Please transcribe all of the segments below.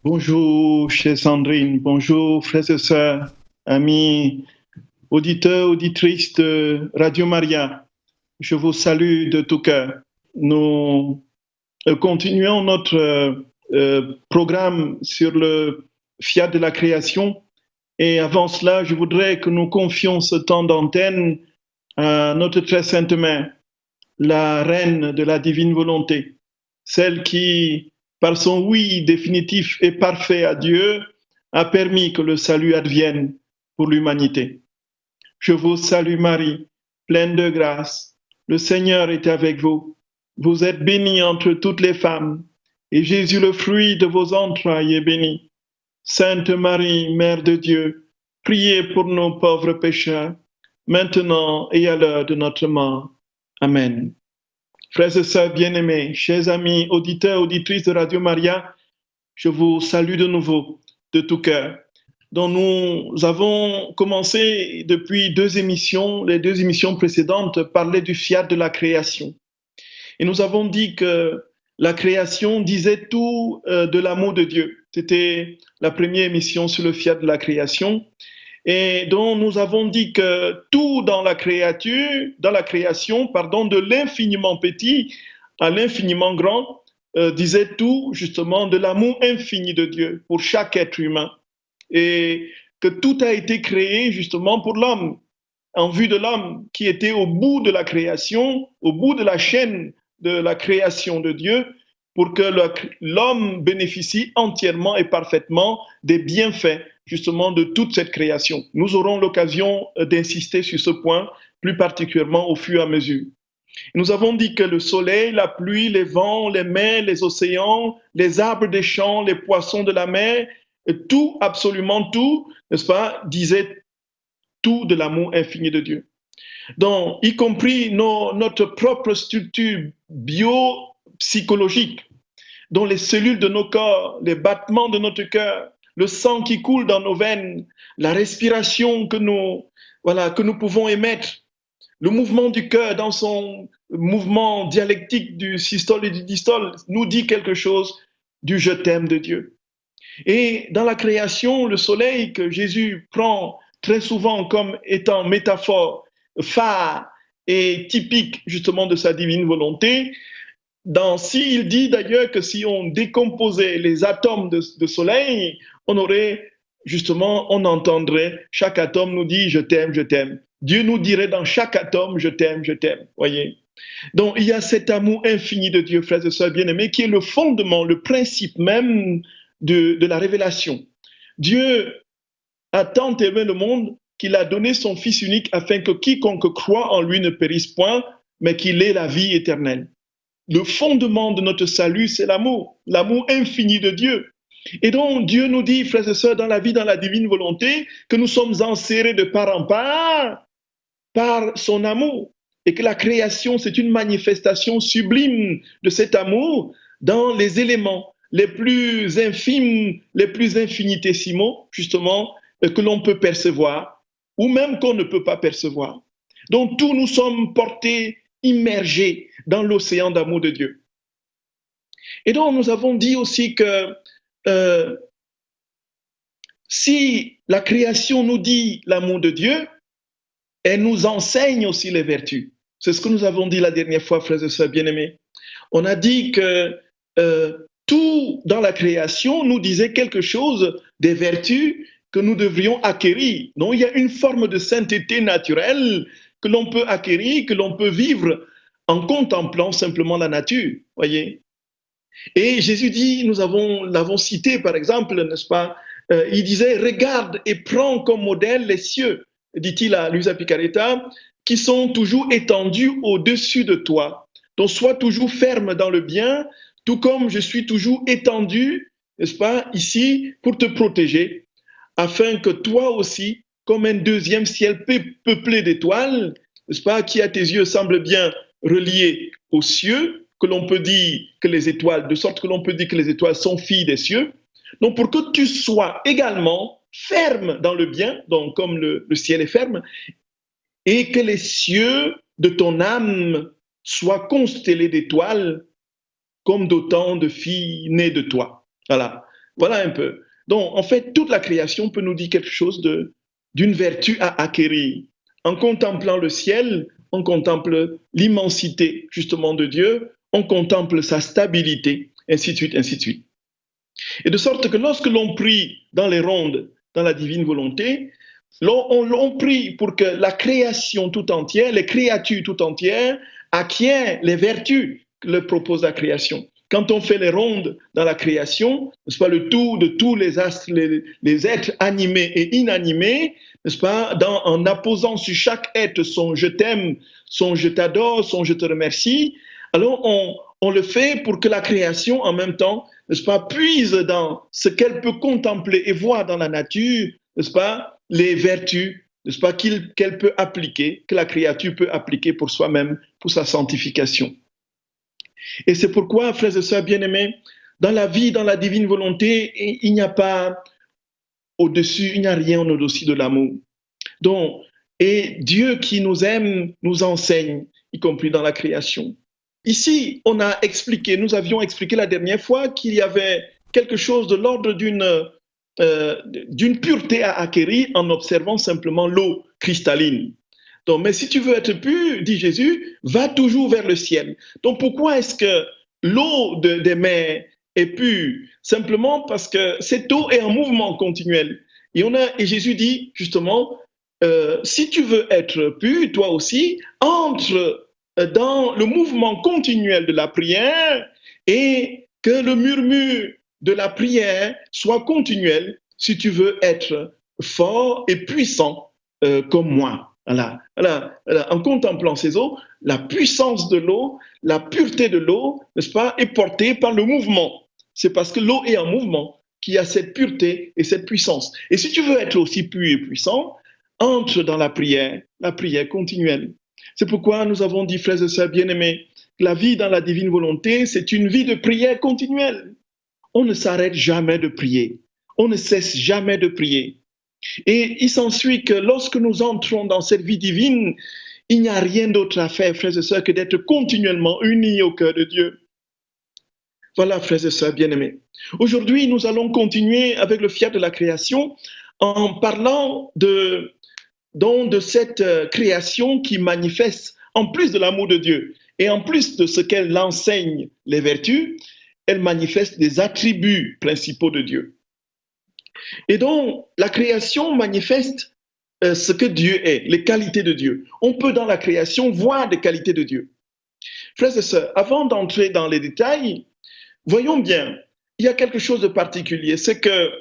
Bonjour, chère Sandrine. Bonjour, frères et sœurs, amis, auditeurs, auditrices de Radio Maria. Je vous salue de tout cœur. Nous continuons notre programme sur le fiat de la création. Et avant cela, je voudrais que nous confions ce temps d'antenne à notre très sainte mère, la reine de la divine volonté, celle qui, par son oui définitif et parfait à Dieu, a permis que le salut advienne pour l'humanité. Je vous salue Marie, pleine de grâce. Le Seigneur est avec vous. Vous êtes bénie entre toutes les femmes, et Jésus, le fruit de vos entrailles, est béni. Sainte Marie, Mère de Dieu, priez pour nos pauvres pécheurs, maintenant et à l'heure de notre mort. Amen. Frères et sœurs bien-aimés, chers amis, auditeurs, auditrices de Radio Maria, je vous salue de nouveau, de tout cœur. Donc nous avons commencé depuis les deux émissions précédentes, parler du fiat de la création. Et nous avons dit que la création disait tout de l'amour de Dieu. C'était la première émission sur le fiat de la création. Et donc nous avons dit que tout dans la création, de l'infiniment petit à l'infiniment grand, disait tout justement de l'amour infini de Dieu pour chaque être humain. Et que tout a été créé justement pour l'homme, en vue de l'homme qui était au bout de la création, au bout de la chaîne de la création de Dieu, pour que l'homme bénéficie entièrement et parfaitement des bienfaits justement de toute cette création. Nous aurons l'occasion d'insister sur ce point plus particulièrement au fur et à mesure. Nous avons dit que le soleil, la pluie, les vents, les mers, les océans, les arbres des champs, les poissons de la mer, tout, absolument tout, n'est-ce pas, disait tout de l'amour infini de Dieu. Donc, y compris notre propre structure biopsychologique, dont les cellules de nos corps, les battements de notre cœur, le sang qui coule dans nos veines, la respiration que nous pouvons émettre, le mouvement du cœur dans son mouvement dialectique du systole et du distole nous dit quelque chose du je t'aime de Dieu. Et dans la création, le soleil que Jésus prend très souvent comme étant métaphore phare et typique justement de sa divine volonté, il dit d'ailleurs que si on décomposait les atomes de soleil, on entendrait, chaque atome nous dit je t'aime, je t'aime. Dieu nous dirait dans chaque atome je t'aime, voyez. Donc il y a cet amour infini de Dieu, frères et sœurs bien-aimés, qui est le fondement, le principe même de la révélation. Dieu a tant aimé le monde qu'il a donné son Fils unique afin que quiconque croit en lui ne périsse point, mais qu'il ait la vie éternelle. Le fondement de notre salut, c'est l'amour infini de Dieu. Et donc, Dieu nous dit, frères et sœurs, dans la vie, dans la divine volonté, que nous sommes enserrés de part en part par son amour. Et que la création, c'est une manifestation sublime de cet amour dans les éléments les plus infimes, les plus infinitésimaux, justement, que l'on peut percevoir, ou même qu'on ne peut pas percevoir. Donc, tous nous sommes portés, immergés dans l'océan d'amour de Dieu. Et donc, nous avons dit aussi que si la création nous dit l'amour de Dieu, elle nous enseigne aussi les vertus. C'est ce que nous avons dit la dernière fois, frères et sœurs bien-aimés. On a dit que tout dans la création nous disait quelque chose des vertus que nous devrions acquérir. Donc, il y a une forme de sainteté naturelle que l'on peut acquérir, que l'on peut vivre en contemplant simplement la nature, voyez. Et Jésus dit, nous l'avons cité par exemple, n'est-ce pas, il disait, regarde et prends comme modèle les cieux, dit-il à Luisa Picaretta, qui sont toujours étendus au-dessus de toi. Donc sois toujours ferme dans le bien, tout comme je suis toujours étendu, n'est-ce pas, ici, pour te protéger, afin que toi aussi, comme un deuxième ciel peuplé d'étoiles, n'est-ce pas, qui à tes yeux semble bien relié aux cieux, que l'on peut dire que les étoiles, de sorte que l'on peut dire que les étoiles sont filles des cieux. Donc pour que tu sois également ferme dans le bien, donc comme le ciel est ferme, et que les cieux de ton âme soient constellés d'étoiles comme d'autant de filles nées de toi. Voilà. Voilà un peu. Donc, en fait, toute la création peut nous dire quelque chose d'une vertu à acquérir. En contemplant le ciel, on contemple l'immensité, justement, de Dieu, on contemple sa stabilité, ainsi de suite, ainsi de suite. Et de sorte que lorsque l'on prie dans les rondes, dans la divine volonté, on prie pour que la création tout entière, les créatures tout entières, acquièrent les vertus que leur propose la création. Quand on fait les rondes dans la création, n'est-ce pas, le tout de tous les astres, les êtres animés et inanimés, n'est-ce pas, en apposant sur chaque être son je t'aime, son je t'adore, son je te remercie, alors on le fait pour que la création, en même temps, n'est-ce pas, puise dans ce qu'elle peut contempler et voir dans la nature, n'est-ce pas, les vertus, n'est-ce pas, qu'elle peut appliquer, que la créature peut appliquer pour soi-même, pour sa sanctification. Et c'est pourquoi, frères et sœurs bien-aimés, dans la vie, dans la divine volonté, il n'y a pas au-dessus, il n'y a rien au-dessus de l'amour. Donc, et Dieu qui nous aime, nous enseigne, y compris dans la création. Ici, on a expliqué, nous avions expliqué la dernière fois qu'il y avait quelque chose de l'ordre d'une pureté à acquérir en observant simplement l'eau cristalline. Donc, mais si tu veux être pur, dit Jésus, va toujours vers le ciel. Donc, pourquoi est-ce que l'eau des mers est pure? Simplement parce que cette eau est en mouvement continuel. Et Jésus dit justement, si tu veux être pur, toi aussi, entre dans le mouvement continuel de la prière et que le murmure de la prière soit continuel si tu veux être fort et puissant comme moi. Voilà. En contemplant ces eaux, la puissance de l'eau, la pureté de l'eau, n'est-ce pas, est portée par le mouvement. C'est parce que l'eau est en mouvement qu'il y a cette pureté et cette puissance. Et si tu veux être aussi pur et puissant, entre dans la prière continuelle. C'est pourquoi nous avons dit, frères et sœurs bien-aimés, la vie dans la divine volonté, c'est une vie de prière continuelle. On ne s'arrête jamais de prier. On ne cesse jamais de prier. Et il s'ensuit que lorsque nous entrons dans cette vie divine, il n'y a rien d'autre à faire, frères et sœurs, que d'être continuellement unis au cœur de Dieu. Voilà, frères et sœurs bien-aimés. Aujourd'hui, nous allons continuer avec le fiat de la création en parlant de cette création qui manifeste, en plus de l'amour de Dieu et en plus de ce qu'elle enseigne, les vertus, elle manifeste des attributs principaux de Dieu. Et donc, la création manifeste ce que Dieu est, les qualités de Dieu. On peut dans la création voir des qualités de Dieu. Frères et sœurs, avant d'entrer dans les détails, voyons bien, il y a quelque chose de particulier, c'est que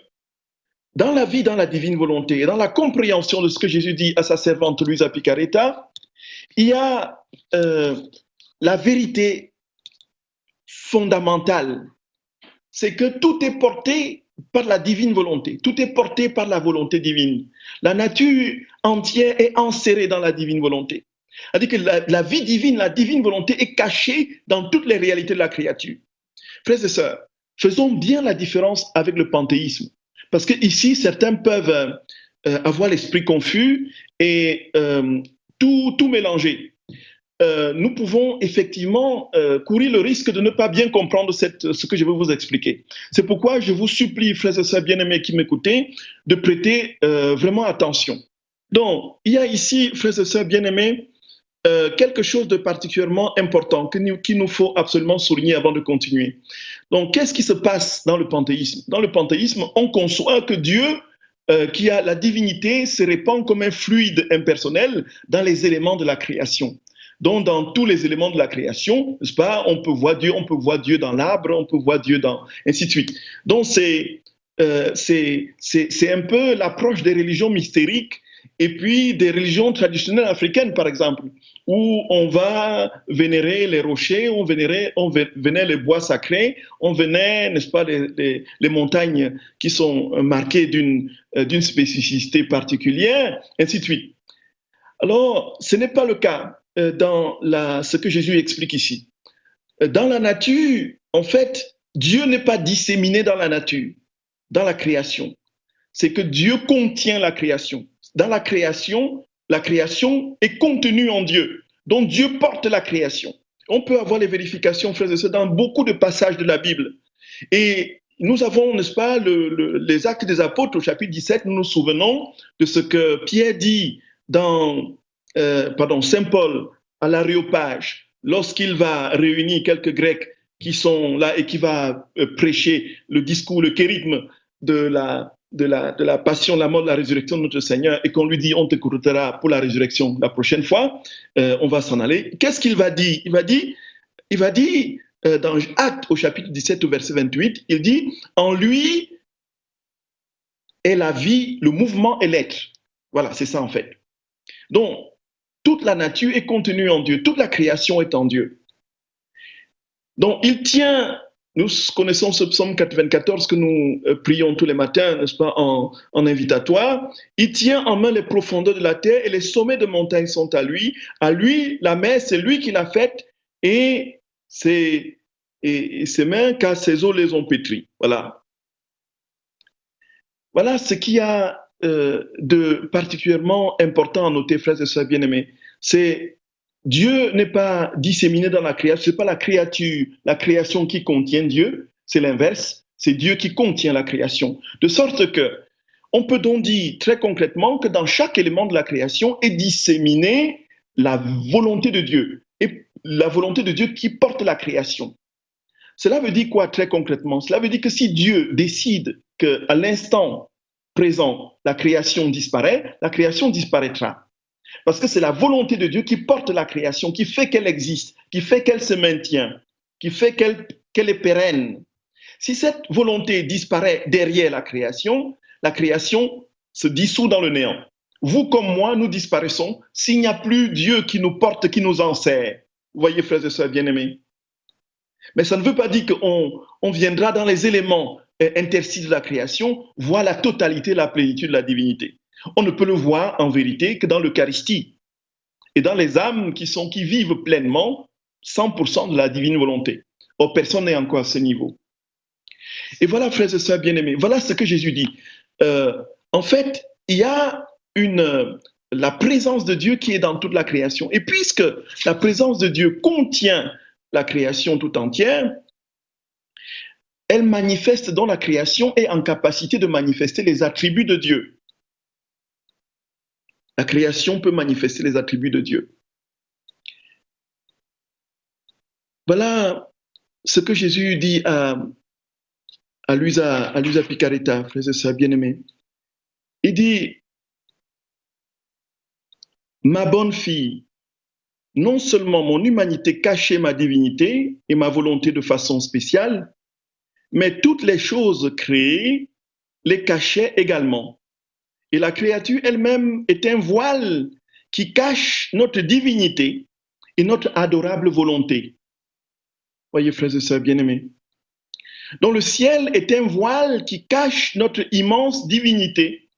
dans la vie, dans la divine volonté, et dans la compréhension de ce que Jésus dit à sa servante Luisa Picaretta, il y a la vérité fondamentale. C'est que tout est porté par la divine volonté. Tout est porté par la volonté divine. La nature entière est enserrée dans la divine volonté. C'est-à-dire que la vie divine, la divine volonté est cachée dans toutes les réalités de la créature. Frères et sœurs, faisons bien la différence avec le panthéisme. Parce qu'ici, certains peuvent avoir l'esprit confus et tout mélanger. Nous pouvons effectivement courir le risque de ne pas bien comprendre ce que je veux vous expliquer. C'est pourquoi je vous supplie, frères et sœurs bien-aimés qui m'écoutez, de prêter vraiment attention. Donc, il y a ici, frères et sœurs bien-aimés, quelque chose de particulièrement important qu'il nous faut absolument souligner avant de continuer. Donc, qu'est-ce qui se passe dans le panthéisme? Dans le panthéisme, on conçoit que Dieu, qui a la divinité, se répand comme un fluide impersonnel dans les éléments de la création. Donc, dans tous les éléments de la création, n'est-ce pas, on peut voir Dieu dans l'arbre, on peut voir Dieu dans... ainsi de suite. Donc, c'est un peu l'approche des religions mystériques et puis des religions traditionnelles africaines, par exemple, où on va vénérer les rochers, on vénérait les bois sacrés, on vénère, n'est-ce pas, les montagnes qui sont marquées d'une spécificité particulière, ainsi de suite. Alors, ce n'est pas le cas dans ce que Jésus explique ici. Dans la nature, en fait, Dieu n'est pas disséminé dans la nature, dans la création. C'est que Dieu contient la création. Dans la création est contenue en Dieu. Donc Dieu porte la création. On peut avoir les vérifications, frères et sœurs, dans beaucoup de passages de la Bible. Et nous avons, n'est-ce pas, les Actes des Apôtres au chapitre 17, nous nous souvenons de ce que Pierre dit dans, Saint Paul à l'Aréopage, lorsqu'il va réunir quelques Grecs qui sont là et qui va prêcher le discours, le kérigme de la passion, la mort, de la résurrection de notre Seigneur, et qu'on lui dit, on t'écoutera pour la résurrection la prochaine fois, on va s'en aller. Qu'est-ce qu'il va dire? Il va dire dans Actes au chapitre 17 au verset 28, il dit, en lui est la vie, le mouvement et l'être. Voilà, c'est ça en fait. Donc, toute la nature est contenue en Dieu, toute la création est en Dieu. Donc, il tient, nous connaissons ce psaume 94 que nous prions tous les matins, n'est-ce pas, en invitatoire. Il tient en main les profondeurs de la terre et les sommets de montagnes sont à lui. À lui, la mer, c'est lui qui l'a faite et ses mains, car ses eaux les ont pétries. Voilà. Voilà ce qu'il y a de particulièrement important à noter, frères et sœurs bien-aimés. C'est Dieu n'est pas disséminé dans la création, c'est pas la création qui contient Dieu, c'est l'inverse, c'est Dieu qui contient la création. De sorte que, on peut donc dire très concrètement que dans chaque élément de la création est disséminée la volonté de Dieu, et la volonté de Dieu qui porte la création. Cela veut dire quoi très concrètement? Cela veut dire que si Dieu décide qu'à l'instant présent, la création disparaît, la création disparaîtra. Parce que c'est la volonté de Dieu qui porte la création, qui fait qu'elle existe, qui fait qu'elle se maintient, qui fait qu'elle est pérenne. Si cette volonté disparaît derrière la création se dissout dans le néant. Vous comme moi, nous disparaissons s'il n'y a plus Dieu qui nous porte, qui nous enseigne. Vous voyez, frères et sœurs bien-aimés. Mais ça ne veut pas dire qu'on viendra dans les éléments interstices de la création, voir la totalité, la plénitude de la divinité. On ne peut le voir en vérité que dans l'Eucharistie et dans les âmes qui vivent pleinement 100% de la divine volonté. Or, personne n'est encore à ce niveau. Et voilà, frères et sœurs bien-aimés, voilà ce que Jésus dit. En fait, il y a la présence de Dieu qui est dans toute la création. Et puisque la présence de Dieu contient la création tout entière, elle manifeste dans la création et en capacité de manifester les attributs de Dieu. La création peut manifester les attributs de Dieu. Voilà ce que Jésus dit à Luisa Picaretta, frères et sœurs bien-aimés. Il dit, ma bonne fille, non seulement mon humanité cachait ma divinité et ma volonté de façon spéciale, mais toutes les choses créées les cachaient également. Et la créature elle-même est un voile qui cache notre divinité et notre adorable volonté. Voyez, frères et sœurs bien-aimés. Donc le ciel est un voile qui cache notre immense divinité,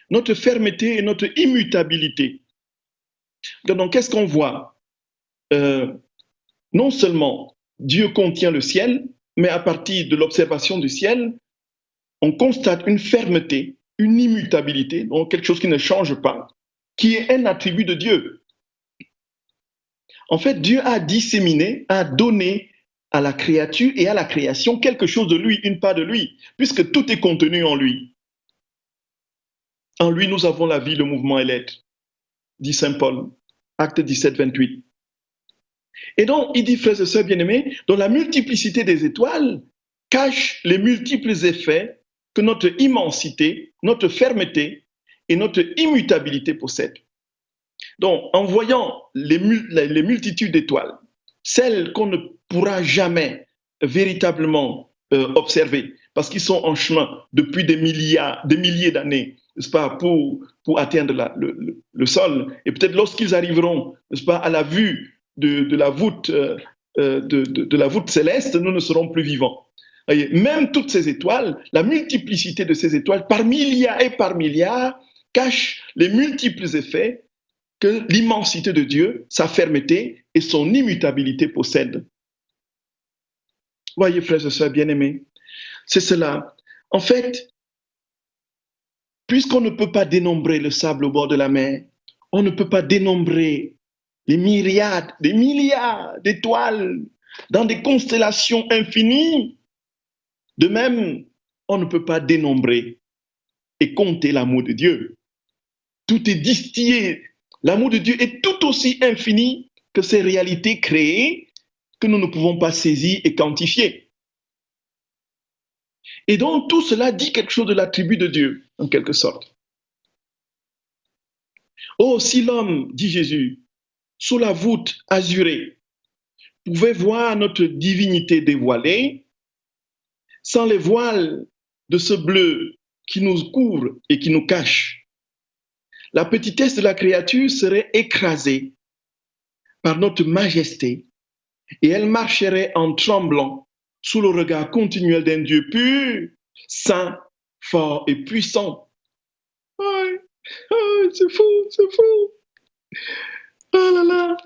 notre fermeté et notre immutabilité. Donc qu'est-ce qu'on voit? Non seulement Dieu contient le ciel, mais à partir de l'observation du ciel, on constate une fermeté, une immutabilité, donc quelque chose qui ne change pas, qui est un attribut de Dieu. En fait, Dieu a disséminé, a donné à la créature et à la création quelque chose de lui, une part de lui, puisque tout est contenu en lui. En lui, nous avons la vie, le mouvement et l'être, dit Saint Paul, acte 17, 28. Et donc, il dit, frères et sœurs bien-aimés, dont la multiplicité des étoiles cache les multiples effets que notre immensité, notre fermeté et notre immutabilité possèdent. Donc, en voyant les multitudes d'étoiles, celles qu'on ne pourra jamais véritablement observer, parce qu'ils sont en chemin depuis des milliers d'années, n'est-ce pas, pour atteindre le sol. Et peut-être lorsqu'ils arriveront, n'est-ce pas, à la vue de la voûte céleste, nous ne serons plus vivants. Voyez, même toutes ces étoiles, la multiplicité de ces étoiles, par milliards et par milliards, cache les multiples effets que l'immensité de Dieu, sa fermeté et son immutabilité possèdent. Voyez, frères et sœurs bien-aimés, c'est cela. En fait, puisqu'on ne peut pas dénombrer le sable au bord de la mer, on ne peut pas dénombrer les myriades, des milliards d'étoiles dans des constellations infinies. De même, on ne peut pas dénombrer et compter l'amour de Dieu. Tout est distillé. L'amour de Dieu est tout aussi infini que ces réalités créées que nous ne pouvons pas saisir et quantifier. Et donc, tout cela dit quelque chose de l'attribut de Dieu, en quelque sorte. Oh, si l'homme, dit Jésus, sous la voûte azurée, pouvait voir notre divinité dévoilée, sans les voiles de ce bleu qui nous couvre et qui nous cache, la petitesse de la créature serait écrasée par notre majesté et elle marcherait en tremblant sous le regard continuel d'un Dieu pur, saint, fort et puissant. C'est fou, c'est fou. Oh là là.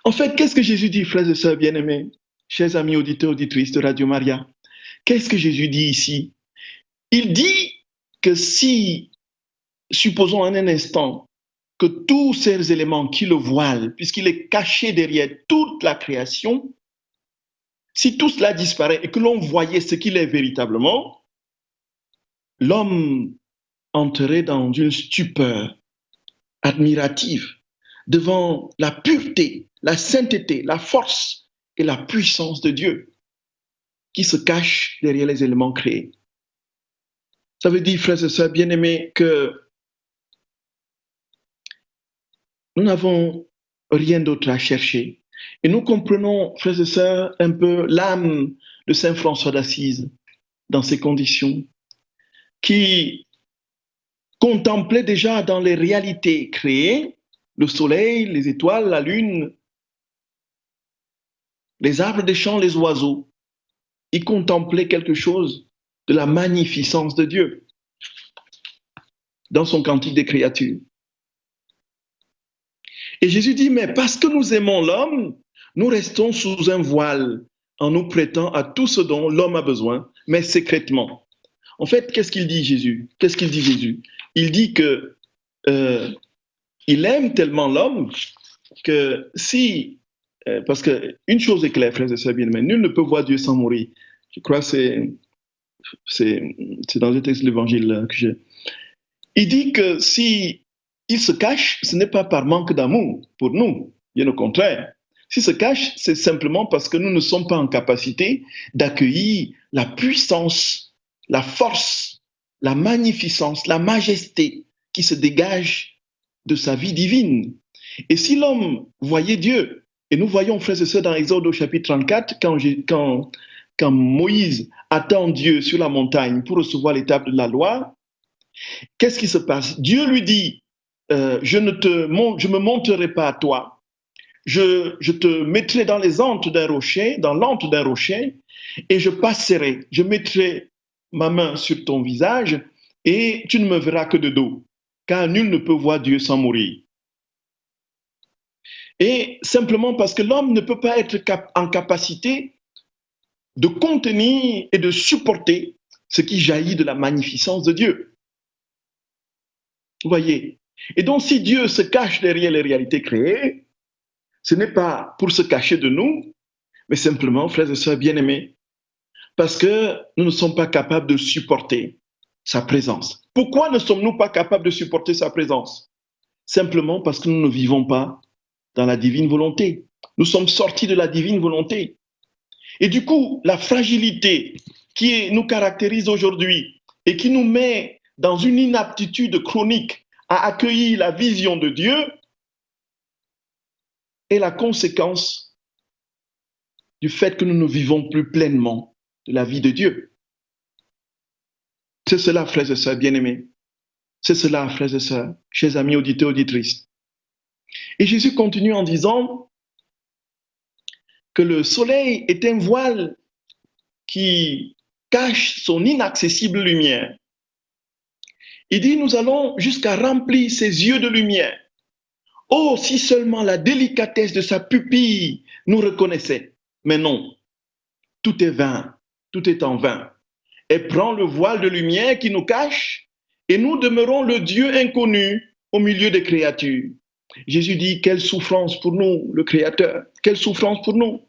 En fait, qu'est-ce que Jésus dit, frères et sœurs bien-aimés, chers amis auditeurs, auditrices de Radio Maria? Qu'est-ce que Jésus dit ici? Il dit que si, supposons en un instant, que tous ces éléments qui le voilent, puisqu'il est caché derrière toute la création, si tout cela disparaît et que l'on voyait ce qu'il est véritablement, l'homme entrerait dans une stupeur admirative devant la pureté, la sainteté, la force et la puissance de Dieu qui se cache derrière les éléments créés. Ça veut dire, frères et sœurs bien-aimés, que nous n'avons rien d'autre à chercher. Et nous comprenons, frères et sœurs, un peu l'âme de Saint François d'Assise dans ces conditions, qui contemplait déjà dans les réalités créées, le soleil, les étoiles, la lune, les arbres des champs, les oiseaux. Il contemplait quelque chose de la magnificence de Dieu dans son cantique des créatures. Et Jésus dit, mais parce que nous aimons l'homme, nous restons sous un voile en nous prêtant à tout ce dont l'homme a besoin, mais secrètement. En fait, qu'est-ce qu'il dit Jésus? Qu'est-ce qu'il dit Jésus? Il dit que il aime tellement l'homme que si, parce qu'une chose est claire, frères et sœurs bien-aimés, nul ne peut voir Dieu sans mourir. Je crois que c'est dans le texte de l'Évangile que j'ai. Il dit que si il se cache, ce n'est pas par manque d'amour pour nous, bien au contraire. S'il se cache, c'est simplement parce que nous ne sommes pas en capacité d'accueillir la puissance, la force, la magnificence, la majesté qui se dégage de sa vie divine. Et si l'homme voyait Dieu, et nous voyons, frères et sœurs, dans Exode au chapitre 34, quand Moïse attend Dieu sur la montagne pour recevoir l'étape de la loi, qu'est-ce qui se passe? Dieu lui dit, je ne me montrerai pas à toi, je te mettrai dans les antres d'un rocher, dans l'antre d'un rocher, et je passerai, je mettrai ma main sur ton visage, et tu ne me verras que de dos, car nul ne peut voir Dieu sans mourir. Et simplement parce que l'homme ne peut pas être en capacité de contenir et de supporter ce qui jaillit de la magnificence de Dieu. Vous voyez? Et donc, si Dieu se cache derrière les réalités créées, ce n'est pas pour se cacher de nous, mais simplement, frères et sœurs bien-aimés, parce que nous ne sommes pas capables de supporter sa présence. Pourquoi ne sommes-nous pas capables de supporter sa présence? Simplement parce que nous ne vivons pas dans la divine volonté. Nous sommes sortis de la divine volonté. Et du coup, la fragilité qui nous caractérise aujourd'hui et qui nous met dans une inaptitude chronique à accueillir la vision de Dieu est la conséquence du fait que nous ne vivons plus pleinement de la vie de Dieu. C'est cela, frères et sœurs bien-aimés. C'est cela, frères et sœurs, chers amis auditeurs, auditrices. Et Jésus continue en disant que le soleil est un voile qui cache son inaccessible lumière. Il dit, nous allons jusqu'à remplir ses yeux de lumière. Oh, si seulement la délicatesse de sa pupille nous reconnaissait. Mais non, tout est vain, tout est en vain. Elle prend le voile de lumière qui nous cache et nous demeurons le Dieu inconnu au milieu des créatures. Jésus dit, quelle souffrance pour nous, le Créateur, quelle souffrance pour nous.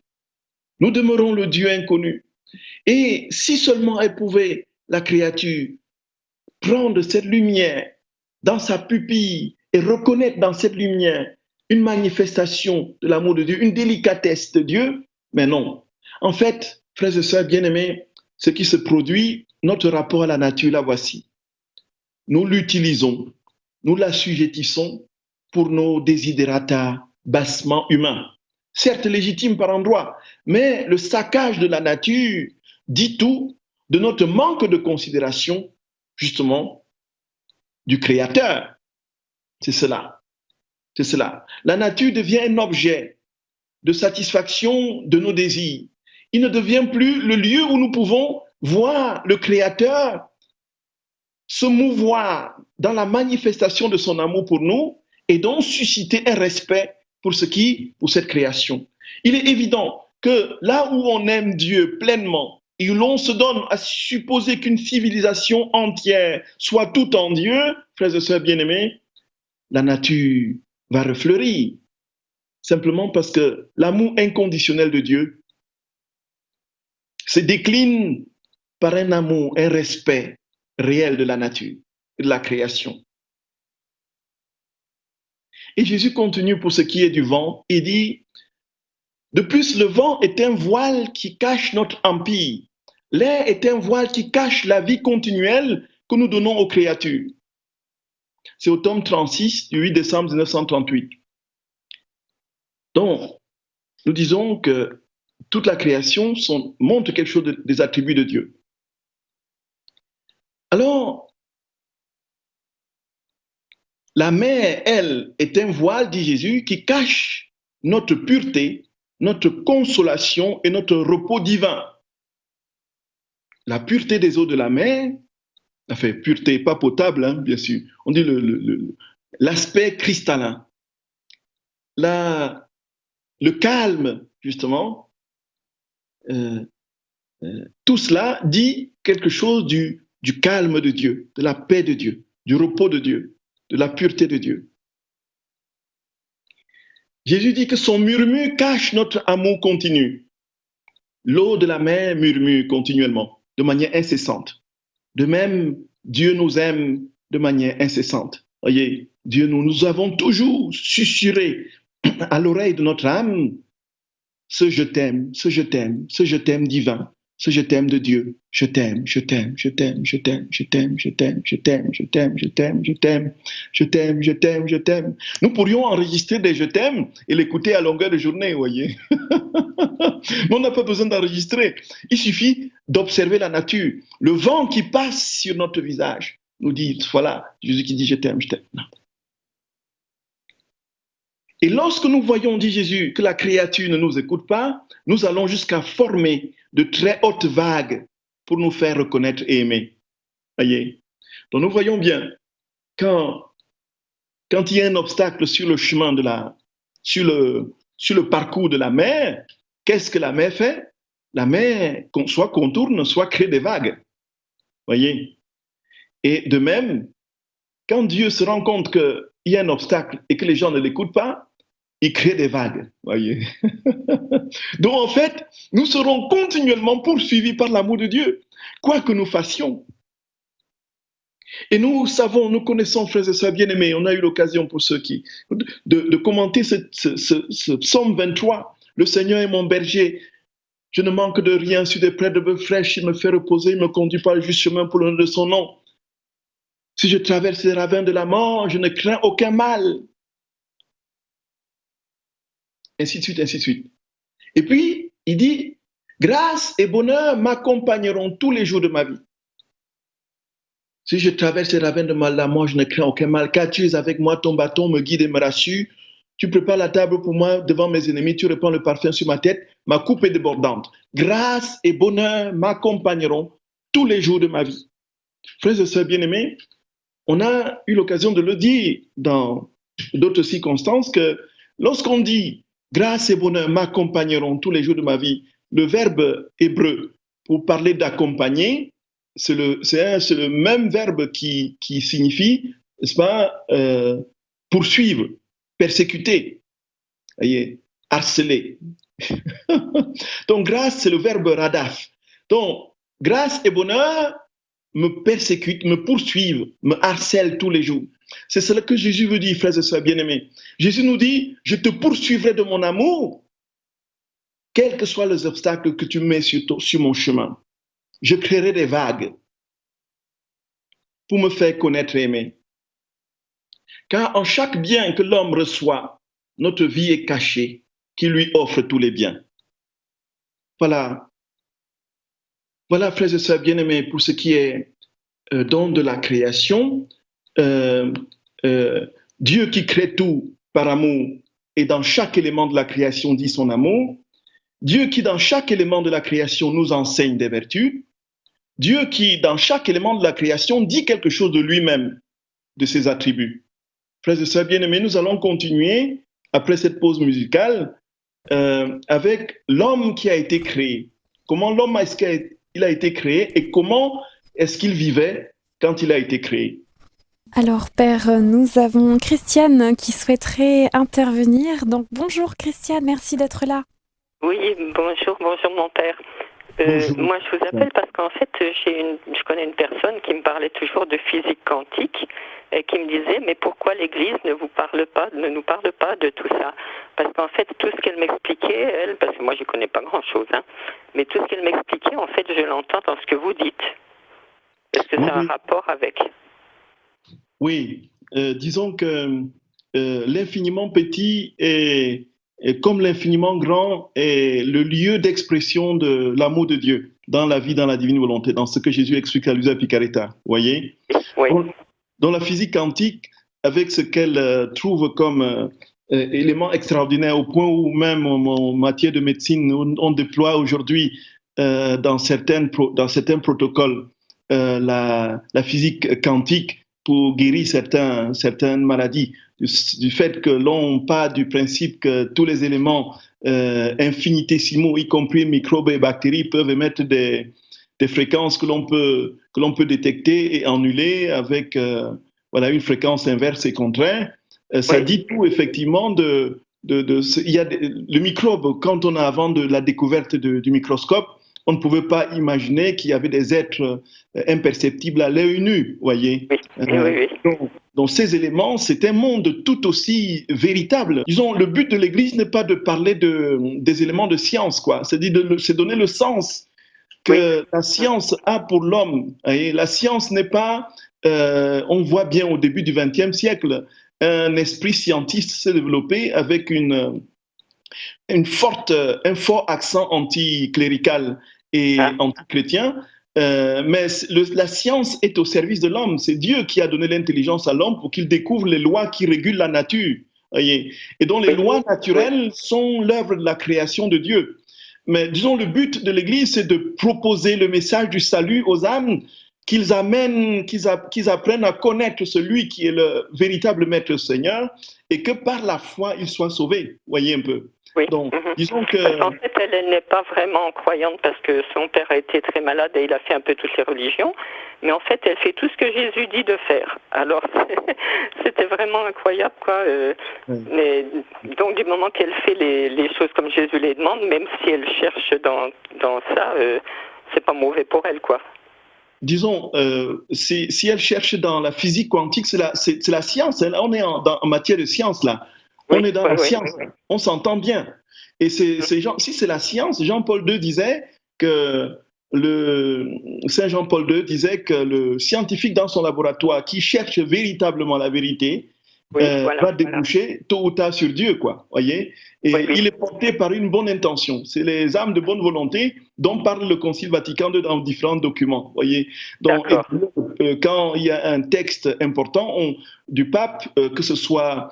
Nous demeurons le Dieu inconnu. Et si seulement elle pouvait, la créature, prendre cette lumière dans sa pupille et reconnaître dans cette lumière une manifestation de l'amour de Dieu, une délicatesse de Dieu, mais non. En fait, frères et sœurs bien-aimés, ce qui se produit, notre rapport à la nature, la voici. Nous l'utilisons, nous l'assujettissons pour nos desiderata bassement humains. Certes légitimes par endroits, mais le saccage de la nature dit tout de notre manque de considération, justement, du Créateur. C'est cela. C'est cela. La nature devient un objet de satisfaction de nos désirs. Il ne devient plus le lieu où nous pouvons voir le Créateur se mouvoir dans la manifestation de son amour pour nous et donc susciter un respect pour cette création. Il est évident que là où on aime Dieu pleinement et où l'on se donne à supposer qu'une civilisation entière soit tout en Dieu, frères et sœurs bien-aimés, la nature va refleurir. Simplement parce que l'amour inconditionnel de Dieu se décline par un amour, un respect réel de la nature, de la création. Et Jésus continue pour ce qui est du vent et dit, de plus, le vent est un voile qui cache notre empire. L'air est un voile qui cache la vie continuelle que nous donnons aux créatures. C'est au tome 36 du 8 décembre 1938. Donc, nous disons que toute la création montre quelque chose des attributs de Dieu. Alors, la mer, elle, est un voile, dit Jésus, qui cache notre pureté, notre consolation et notre repos divin. La pureté des eaux de la mer, enfin, pureté, pas potable, hein, bien sûr, on dit l'aspect cristallin, le calme, justement, tout cela dit quelque chose du calme de Dieu, de la paix de Dieu, du repos de Dieu, de la pureté de Dieu. Jésus dit que son murmure cache notre amour continu. L'eau de la mer murmure continuellement, de manière incessante. De même, Dieu nous aime de manière incessante. Voyez, Dieu, nous avons toujours susurré à l'oreille de notre âme ce je t'aime, ce je t'aime, ce je t'aime divin, ce je t'aime de Dieu. Je t'aime, je t'aime, je t'aime, je t'aime, je t'aime, je t'aime, je t'aime, je t'aime, je t'aime, je t'aime, je t'aime, je t'aime, je t'aime. Nous pourrions enregistrer des je t'aime et l'écouter à longueur de journée, voyez. Mais on n'a pas besoin d'enregistrer. Il suffit d'observer la nature. Le vent qui passe sur notre visage nous dit, voilà, Jésus qui dit je t'aime, je t'aime. Et lorsque nous voyons, dit Jésus, que la créature ne nous écoute pas, nous allons jusqu'à former de très hautes vagues pour nous faire reconnaître et aimer. Voyez? Donc nous voyons bien, quand il y a un obstacle sur le chemin sur le parcours de la mer, qu'est-ce que la mer fait? La mer soit contourne, soit crée des vagues. Voyez? Et de même, quand Dieu se rend compte qu'il y a un obstacle et que les gens ne l'écoutent pas, il crée des vagues, voyez. Donc en fait, nous serons continuellement poursuivis par l'amour de Dieu, quoi que nous fassions. Et nous savons, nous connaissons, frères et sœurs bien-aimés, on a eu l'occasion pour ceux qui, de commenter ce psaume 23. Le Seigneur est mon berger, je ne manque de rien, sur des prés de bœufs fraîches, il me fait reposer, il me conduit par le juste chemin pour l'honneur de son nom. Si je traverse les ravins de la mort, je ne crains aucun mal. Ainsi de suite, ainsi de suite. Et puis, il dit, grâce et bonheur m'accompagneront tous les jours de ma vie. Si je traverse les ravins de la mort, je ne crains aucun mal, car tu es avec moi, ton bâton me guide et me rassure. Tu prépares la table pour moi devant mes ennemis, tu répands le parfum sur ma tête, ma coupe est débordante. Grâce et bonheur m'accompagneront tous les jours de ma vie. Frères et sœurs bien-aimés, on a eu l'occasion de le dire dans d'autres circonstances que lorsqu'on dit grâce et bonheur m'accompagneront tous les jours de ma vie, le verbe hébreu pour parler d'accompagner, c'est le même verbe qui signifie, n'est-ce pas, poursuivre, persécuter, voyez, harceler. Donc grâce, c'est le verbe radaf. Donc, grâce et bonheur me persécutent, me poursuivent, me harcèlent tous les jours. C'est cela que Jésus veut dire, frères et sœurs bien-aimés. Jésus nous dit, je te poursuivrai de mon amour, quels que soient les obstacles que tu mets sur mon chemin. Je créerai des vagues pour me faire connaître et aimer. Car en chaque bien que l'homme reçoit, notre vie est cachée, qui lui offre tous les biens. Voilà. Voilà, frères et sœurs bien-aimés, pour ce qui est don de la création, Dieu qui crée tout par amour et dans chaque élément de la création dit son amour. Dieu qui dans chaque élément de la création nous enseigne des vertus. Dieu qui dans chaque élément de la création dit quelque chose de lui-même, de ses attributs. Frères et sœurs bien-aimés, nous allons continuer après cette pause musicale avec l'homme qui a été créé. Comment l'homme il a été créé et comment est-ce qu'il vivait quand il a été créé. Alors Père, nous avons Christiane qui souhaiterait intervenir. Donc bonjour Christiane, merci d'être là. Oui, bonjour mon père. Moi je vous appelle parce qu'en fait je connais une personne qui me parlait toujours de physique quantique et qui me disait mais pourquoi l'Église ne nous parle pas de tout ça? Parce qu'en fait tout ce qu'elle m'expliquait, elle, parce que moi je connais pas grand chose, mais tout ce qu'elle m'expliquait en fait je l'entends dans ce que vous dites. Est-ce que ça a un rapport avec? Oui, disons que l'infiniment petit est comme l'infiniment grand est le lieu d'expression de l'amour de Dieu dans la vie, dans la divine volonté, dans ce que Jésus explique à Luisa Picaretta, vous voyez. Oui. Dans la physique quantique, avec ce qu'elle trouve comme élément extraordinaire, au point où même en matière de médecine, on déploie aujourd'hui dans certains protocoles la physique quantique pour guérir certaines maladies, du fait que l'on part du principe que tous les éléments infinitésimaux, y compris microbes et bactéries, peuvent émettre des fréquences que l'on peut détecter et annuler avec une fréquence inverse et contraire. Ça dit tout effectivement il y a le microbe, quand on a avant de la découverte du microscope, on ne pouvait pas imaginer qu'il y avait des êtres imperceptibles à l'œil nu, voyez. Oui. Donc ces éléments, c'est un monde tout aussi véritable. Disons, le but de l'Église n'est pas de parler des éléments de science, quoi. C'est-à-dire c'est donner le sens que la science a pour l'homme. Et la science n'est pas, on voit bien au début du XXe siècle, un esprit scientiste s'est développé avec un fort accent anticlérical et antichrétien. Mais la science est au service de l'homme. C'est Dieu qui a donné l'intelligence à l'homme pour qu'il découvre les lois qui régulent la nature. Voyez. Et donc les lois naturelles sont l'œuvre de la création de Dieu. Mais disons, le but de l'Église, c'est de proposer le message du salut aux âmes, qu'ils apprennent à connaître celui qui est le véritable Maître Seigneur et que par la foi, ils soient sauvés. Voyez un peu. Oui. Donc, disons que... Parce qu'en fait, elle n'est pas vraiment croyante parce que son père a été très malade et il a fait un peu toutes les religions. Mais en fait, elle fait tout ce que Jésus dit de faire. Alors, c'était vraiment incroyable, quoi. Mais donc, du moment qu'elle fait les choses comme Jésus les demande, même si elle cherche dans ça, c'est pas mauvais pour elle, quoi. Disons, si elle cherche dans la physique quantique, c'est la science. Là, on est en matière de science, là. On est dans la science, on s'entend bien. Et si c'est la science, Saint Jean-Paul II disait que le scientifique dans son laboratoire qui cherche véritablement la vérité va déboucher tôt ou tard sur Dieu, quoi, voyez. Et il est porté par une bonne intention. C'est les âmes de bonne volonté dont parle le Concile Vatican II dans différents documents, voyez. Donc, quand il y a un texte important du pape, que ce soit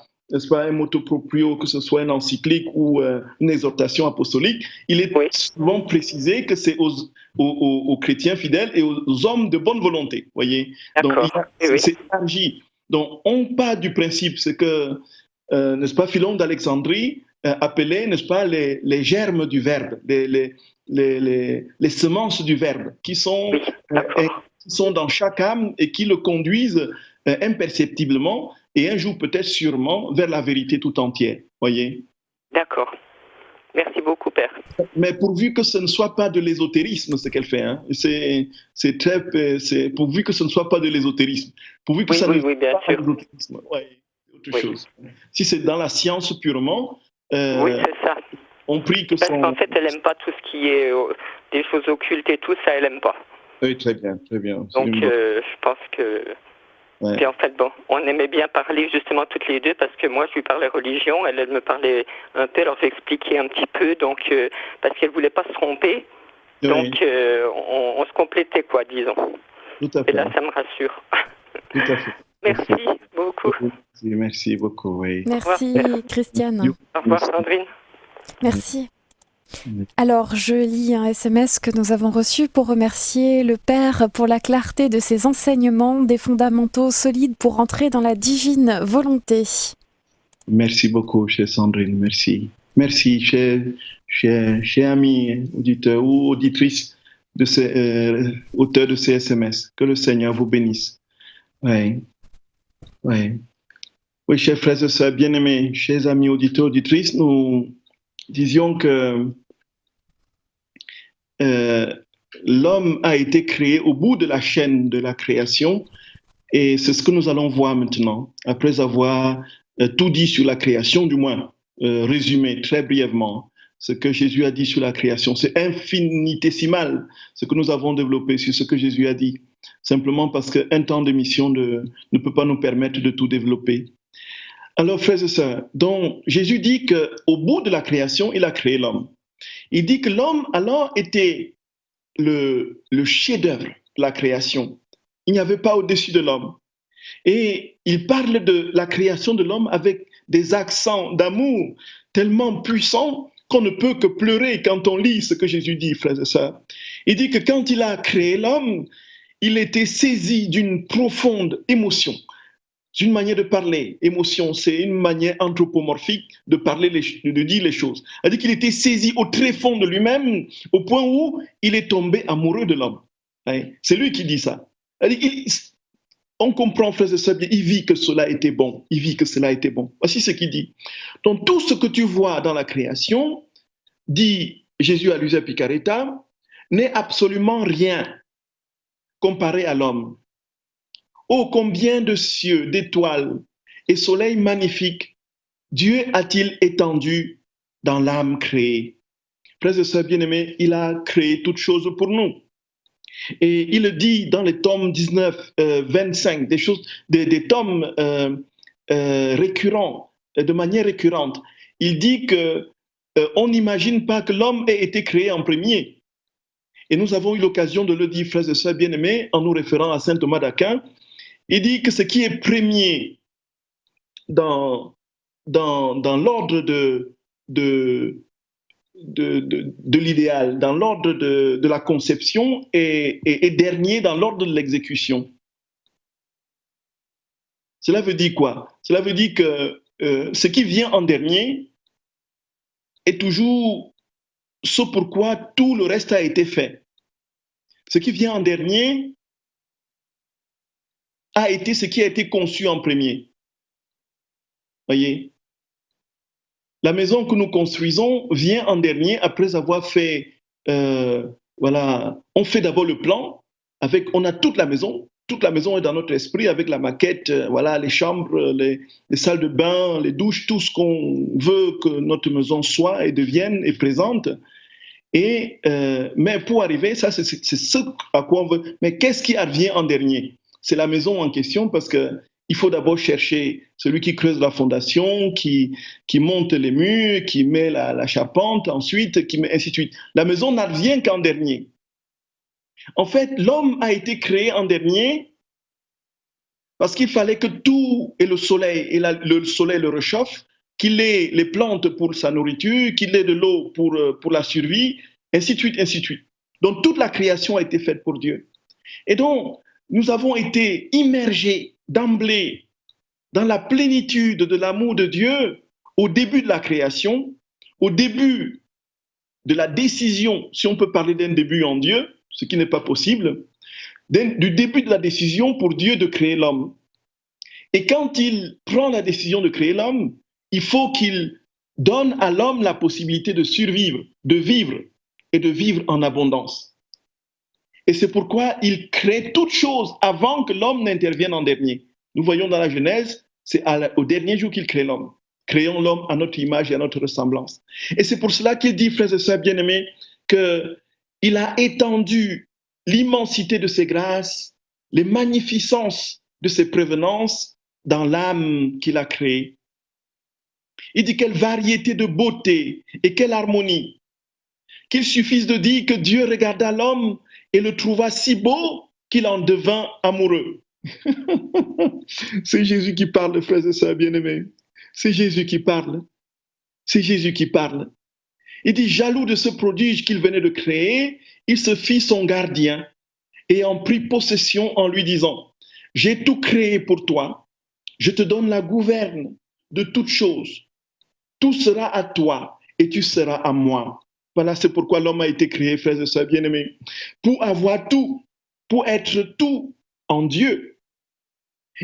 un motu proprio, que ce soit une encyclique ou une exhortation apostolique, il est souvent précisé que c'est aux chrétiens fidèles et aux hommes de bonne volonté, voyez. Donc, c'est élargi. Donc, on part du principe, c'est que, n'est-ce pas, Philon d'Alexandrie appelait, n'est-ce pas, les germes du Verbe, les semences du Verbe, qui sont dans chaque âme et qui le conduisent imperceptiblement et un jour peut-être sûrement vers la vérité tout entière, voyez. D'accord. Merci beaucoup, Père. Mais pourvu que ce ne soit pas de l'ésotérisme, ce qu'elle fait. Hein. C'est pourvu que ce ne soit pas de l'ésotérisme. Pourvu que ça ne soit bien pas sûr. de l'ésotérisme. Ouais, autre chose. Si c'est dans la science purement, oui, c'est ça. On prie que Parce qu'en fait, elle n'aime pas tout ce qui est des choses occultes et tout ça, elle n'aime pas. Oui, très bien, très bien. Donc, je pense que... Ouais. Puis en fait, bon, on aimait bien parler justement toutes les deux parce que moi, je lui parlais religion, elle me parlait un peu, alors j'expliquais un petit peu, donc, parce qu'elle ne voulait pas se tromper. Oui. Donc, on se complétait, quoi, disons. Tout à fait. Et là, ça me rassure. Tout à fait. Merci beaucoup. Merci beaucoup, oui. Merci, Christiane. Au revoir, Sandrine. Merci. Alors, je lis un SMS que nous avons reçu pour remercier le Père pour la clarté de ses enseignements, des fondamentaux solides pour entrer dans la divine volonté. Merci beaucoup, chère Sandrine, merci. Merci, chers amis, auditeurs ou auditrices, auteurs de ces SMS. Que le Seigneur vous bénisse. Oui, chers frères et sœurs bien-aimés, chers amis auditeurs, auditrices, nous disions que l'homme a été créé au bout de la chaîne de la création et c'est ce que nous allons voir maintenant, après avoir tout dit sur la création, du moins résumé très brièvement ce que Jésus a dit sur la création. C'est infinitésimal ce que nous avons développé sur ce que Jésus a dit, simplement parce qu'un temps d'émission ne peut pas nous permettre de tout développer. Alors, frères et sœurs, donc Jésus dit qu'au bout de la création, il a créé l'homme. Il dit que l'homme, alors, était le chef-d'œuvre de la création. Il n'y avait pas au-dessus de l'homme. Et il parle de la création de l'homme avec des accents d'amour tellement puissants qu'on ne peut que pleurer quand on lit ce que Jésus dit, frères et sœurs. Il dit que quand il a créé l'homme, il était saisi d'une profonde émotion. C'est une manière de parler. Émotion, c'est une manière anthropomorphique de parler, de dire les choses. C'est-à-dire qu'il était saisi au tréfonds de lui-même, au point où il est tombé amoureux de l'homme. C'est lui qui dit ça. On comprend, frères et sœurs, il vit que cela était bon. Il vit que cela était bon. Voici ce qu'il dit. Donc tout ce que tu vois dans la création, dit Jésus à Luisa Picaretta, n'est absolument rien comparé à l'homme. Oh, combien de cieux, d'étoiles et soleils magnifiques Dieu a-t-il étendu dans l'âme créée. Frères et sœurs bien-aimés, il a créé toutes choses pour nous. Et il le dit dans les tomes 19, 25, des tomes récurrents, de manière récurrente. Il dit qu'on n'imagine pas que l'homme ait été créé en premier. Et nous avons eu l'occasion de le dire, frères et sœurs bien-aimés, en nous référant à saint Thomas d'Aquin. Il dit que ce qui est premier dans l'ordre de l'idéal, dans l'ordre de la conception et dernier dans l'ordre de l'exécution. Cela veut dire quoi? Cela veut dire que ce qui vient en dernier est toujours ce pourquoi tout le reste a été fait. Ce qui vient en dernier a été ce qui a été conçu en premier. Voyez? La maison que nous construisons vient en dernier après avoir fait, voilà, on fait d'abord le plan, on a toute la maison est dans notre esprit avec la maquette, voilà, les chambres, les salles de bain, les douches, tout ce qu'on veut que notre maison soit et devienne et présente. Mais pour arriver, ça c'est ce à quoi on veut. Mais qu'est-ce qui arrive en dernier? C'est la maison en question parce qu'il faut d'abord chercher celui qui creuse la fondation, qui monte les murs, qui met la charpente, ensuite, qui met ainsi de suite. La maison n'advient qu'en dernier. En fait, l'homme a été créé en dernier parce qu'il fallait que tout, et le soleil, le soleil le réchauffe, qu'il ait les plantes pour sa nourriture, qu'il ait de l'eau pour la survie, ainsi de suite, ainsi de suite. Donc toute la création a été faite pour Dieu. Et donc, nous avons été immergés d'emblée dans la plénitude de l'amour de Dieu au début de la création, au début de la décision, si on peut parler d'un début en Dieu, ce qui n'est pas possible, du début de la décision pour Dieu de créer l'homme. Et quand il prend la décision de créer l'homme, il faut qu'il donne à l'homme la possibilité de survivre, de vivre et de vivre en abondance. Et c'est pourquoi il crée toutes choses avant que l'homme n'intervienne en dernier. Nous voyons dans la Genèse, c'est au dernier jour qu'il crée l'homme. Créons l'homme à notre image et à notre ressemblance. Et c'est pour cela qu'il dit, frères et sœurs bien-aimés, qu'il a étendu l'immensité de ses grâces, les magnificences de ses prévenances dans l'âme qu'il a créée. Il dit quelle variété de beauté et quelle harmonie. Qu'il suffise de dire que Dieu regarda l'homme et le trouva si beau qu'il en devint amoureux. C'est Jésus qui parle, frères et sœurs bien-aimés. C'est Jésus qui parle. C'est Jésus qui parle. Il dit, jaloux de ce prodige qu'il venait de créer, il se fit son gardien et en prit possession en lui disant, j'ai tout créé pour toi, je te donne la gouverne de toutes choses. Tout sera à toi et tu seras à moi. Voilà, c'est pourquoi l'homme a été créé, frères et sœurs bien-aimés, pour avoir tout, pour être tout en Dieu,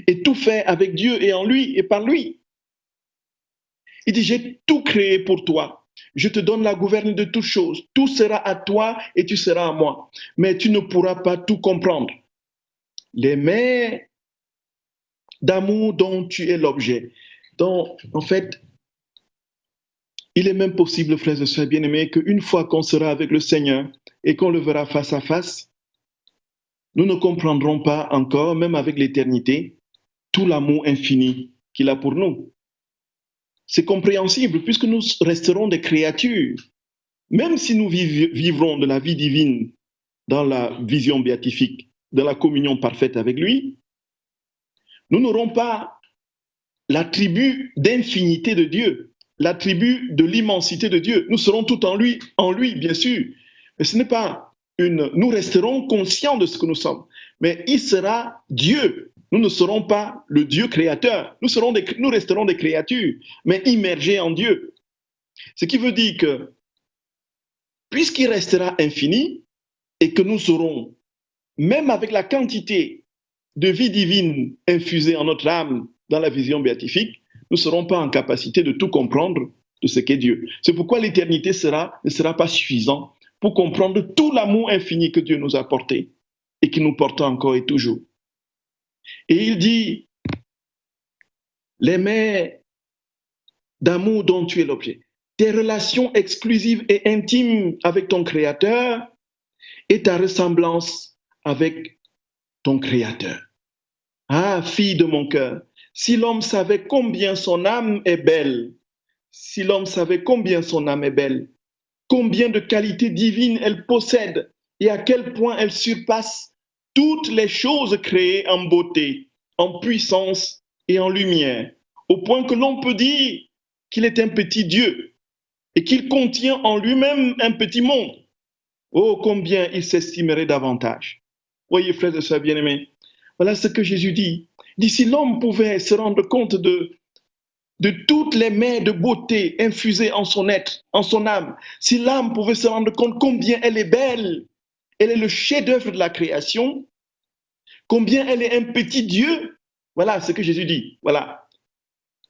et tout fait avec Dieu et en lui et par lui. Il dit, j'ai tout créé pour toi. Je te donne la gouverne de toutes choses. Tout sera à toi et tu seras à moi. Mais tu ne pourras pas tout comprendre. Les mers d'amour dont tu es l'objet. Donc, en fait, il est même possible, frères et sœurs bien-aimés, qu'une fois qu'on sera avec le Seigneur et qu'on le verra face à face, nous ne comprendrons pas encore, même avec l'éternité, tout l'amour infini qu'il a pour nous. C'est compréhensible puisque nous resterons des créatures. Même si nous vivrons de la vie divine dans la vision béatifique, dans la communion parfaite avec lui, nous n'aurons pas l'attribut d'infinité de Dieu, l'attribut de l'immensité de Dieu. Nous serons tout en lui, bien sûr. Mais ce n'est pas nous resterons conscients de ce que nous sommes. Mais il sera Dieu. Nous ne serons pas le Dieu créateur. Nous resterons des créatures, mais immergées en Dieu. Ce qui veut dire que, puisqu'il restera infini, et que nous serons, même avec la quantité de vie divine infusée en notre âme dans la vision béatifique, nous ne serons pas en capacité de tout comprendre de ce qu'est Dieu. C'est pourquoi l'éternité ne sera pas suffisante pour comprendre tout l'amour infini que Dieu nous a porté et qui nous porte encore et toujours. Et il dit, les mers d'amour dont tu es l'objet, tes relations exclusives et intimes avec ton Créateur et ta ressemblance avec ton Créateur. Ah, fille de mon cœur, si l'homme savait combien son âme est belle, si l'homme savait combien son âme est belle, combien de qualités divines elle possède et à quel point elle surpasse toutes les choses créées en beauté, en puissance et en lumière, au point que l'on peut dire qu'il est un petit Dieu et qu'il contient en lui-même un petit monde. Oh, combien il s'estimerait davantage. Voyez, frères et sœurs bien-aimés, voilà ce que Jésus dit. Il dit, si l'homme pouvait se rendre compte de toutes les mers de beauté infusées en son être, en son âme, si l'âme pouvait se rendre compte combien elle est belle, elle est le chef-d'œuvre de la création, combien elle est un petit Dieu, voilà ce que Jésus dit. Voilà.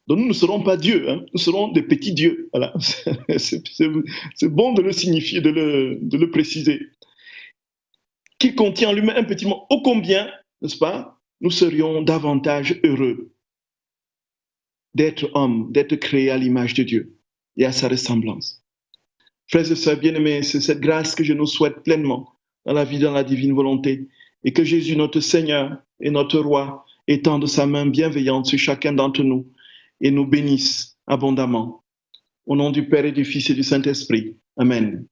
Donc nous ne serons pas Dieu, hein, nous serons des petits dieux. Voilà. C'est bon de le signifier, de le préciser. Qu'il contient en lui-même un petit monde. Ô combien, n'est-ce pas, nous serions davantage heureux d'être homme, d'être créé à l'image de Dieu et à sa ressemblance. Frères et sœurs bien-aimés, c'est cette grâce que je nous souhaite pleinement dans la vie, dans la divine volonté, et que Jésus, notre Seigneur et notre Roi, étende sa main bienveillante sur chacun d'entre nous et nous bénisse abondamment. Au nom du Père et du Fils et du Saint-Esprit. Amen.